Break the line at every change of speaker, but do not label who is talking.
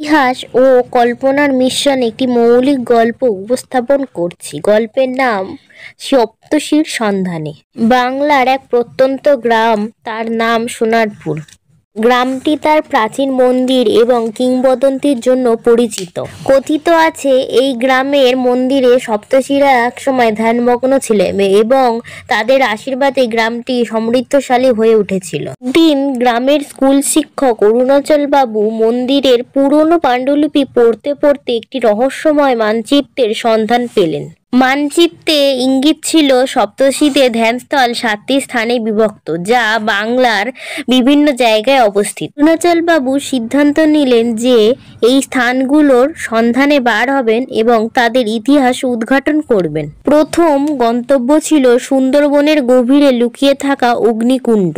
ইতিহাস ও কল্পনার মিশ্রণ একটি মৌলিক গল্প উপস্থাপন করছি। গল্পের নাম সপ্তর্ষির সন্ধানে। বাংলার এক প্রত্যন্ত গ্রাম, তার নাম সোনারপুর। গ্রামটি তার প্রাচীন মন্দির এবং কিংবদন্তির জন্য পরিচিত। কথিত আছে এই গ্রামের মন্দিরে সপ্তর্ষিরা একসময় ধ্যানমগ্ন ছিলেন এবং তাদের আশীর্বাদে গ্রামটি সমৃদ্ধশালী হয়ে উঠেছিল। দিন গ্রামের স্কুল শিক্ষক অরুণাচল বাবু মন্দিরের পুরনো পাণ্ডুলিপি পড়তে পড়তে একটি রহস্যময় মানচিত্রের সন্ধান পেলেন। মানচিত্রে ইঙ্গিত ছিল সপ্তর্ষিদের ধ্যানস্থল 7টি স্থানে বিভক্ত, যা বাংলার বিভিন্ন জায়গায় অবস্থিত। অরুণাচল বাবু সিদ্ধান্ত নিলেন যে এই স্থানগুলোর সন্ধানে বার হবেন এবং তাদের ইতিহাস উদ্ঘাটন করবেন। প্রথম গন্তব্য ছিল সুন্দরবনের গভীরে লুকিয়ে থাকা অগ্নিকুণ্ড।